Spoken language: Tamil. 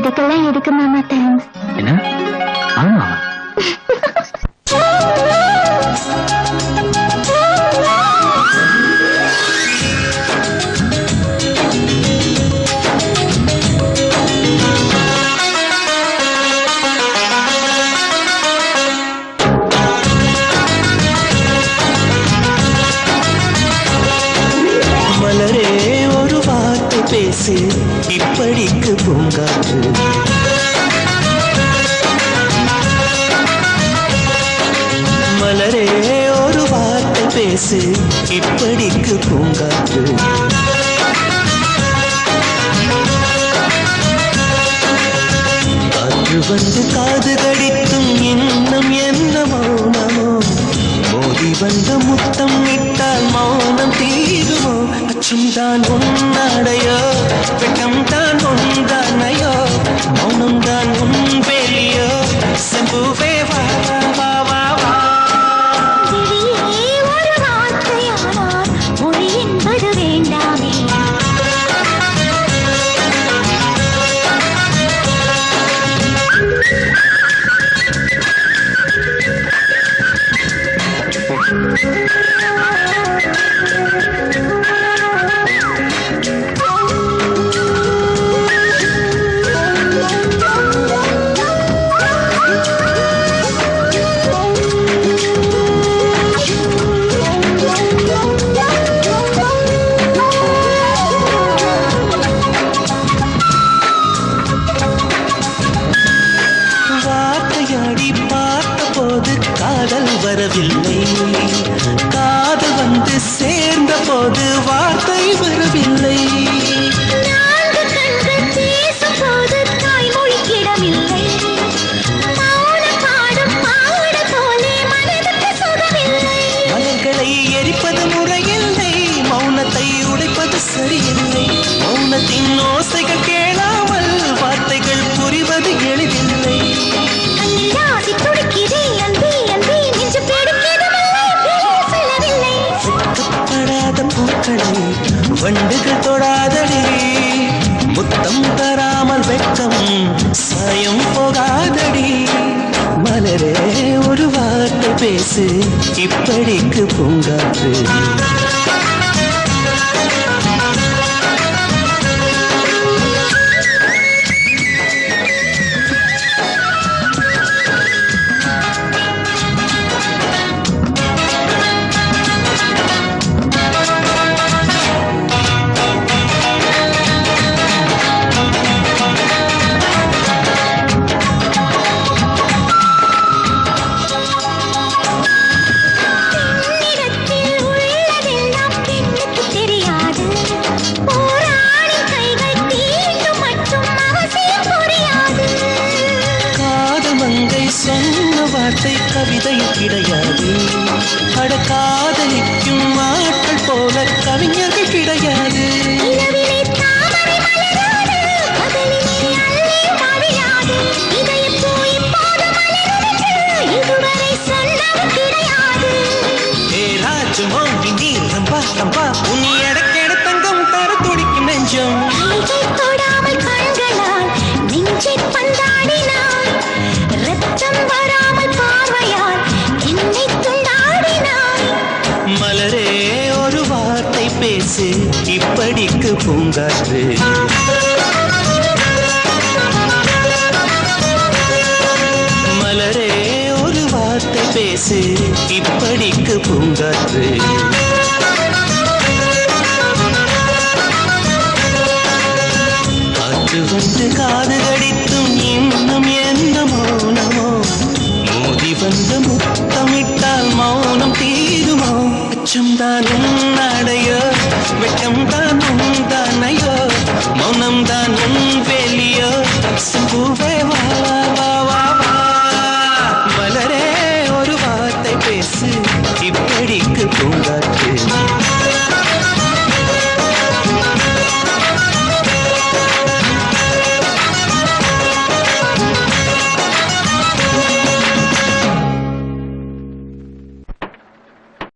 அதுக்கெல்லாம் எதுக்கு மாமா தேங்க்ஸ்? என்ன? ஆமா. மலரே ஒரு வார்த்தை பேசு, இப்படிக்கு பூங்காற்று. மலரே ஒரு வார்த்தை பேசு, இப்படிக்கு பூங்காற்று. காற்று வந்து காது கடித்தும் இன்னும் என்ன மௌனமோ? மோதி வந்த முத்தம் இட்டால் மௌனம் தீருமோ? அச்சம் தான் உன்னாடையோ, வெட்கம் தான் உந்தானையோ, மௌனம் தான் உன் வேலியோ? செம்புவே வா வா வா வா. ஒரு வார்த்தையானால் மொழி என்பது வேண்டாமே. வார்த்தையாடி பார்த்த போது காதல் வரவில்லை, காதல் வந்து சேர்ந்த போது வார்த்தை வரவில்லை. நான்கு கண்கள் பேசும் போது தாய்மொழி கிடமில்லை. மௌன பாடும் பாட போலே மனதுக்கு சுகமில்லை. மலர்களை எரிப்பது முறையில்லை, மௌனத்தை உடைப்பது சரியில்லை. மௌனத்தின் ஓசைகள் கேளாமல் வார்த்தைகள் புரிவது எளிதில்லை. அந்நியாசி துடிக்கிறே அன்பே அன்பே நெஞ்சு பிடிக்கிறதில்லை, பேர் சொல்லவில்லை. வெட்கப்படாத பூக்களை வண்டுகள் தொடாதடி, முத்தம் தராமல் வெட்கம் சாயம் போகாதடி. மலரே ஒரு வார்த்தை பேசு, இப்படிக்கு பூங்காற்று. பெண்ணிடத்தில் உள்ளதெல்லாம் பெண்ணுக்கு தெரியாது. போராளின் கைகள் தீண்டும் மட்டும் அவசியம் புரியாது. காதல் மங்கை சொன்ன வார்த்தை கவிதையில் கிடையாது. அட காதலிக்கும் ஆட்கள் போல கவிஞர்கள் கிடையாது. இரவிலே தாமரை மலராது, பகலிலே அல்லி மழையாது. இதயப்பூ இப்போது மலருதென்று இதுவரை சொன்னது கிடையாது. ஏ ராஜு மோகி நீ தம்பா தம்பா, உன் எடக்கெட தங்கம் தர துடிக்கும் நெஞ்சம். கையை தொடாமல் கண்களால் நெஞ்சை பந்தாடினாய். ரத்தம் வராமல் பார்வையால் என்னை துண்டாடினாய். மலரே ஒரு வார்த்தை பேசு, இப்படிக்கு பூங்காற்று. மலரே ஒரு வார்த்தை பேசு, இப்படிக்கு பூங்காற்று. காற்று வந்து காது கடித்தும் இன்னும் என்ன மௌனமோ? மோதி வந்த முத்தமிட்டால் மௌனம் தீருமோ? அச்சம் தான் உன்னாடையோ, வெட்கம் தான்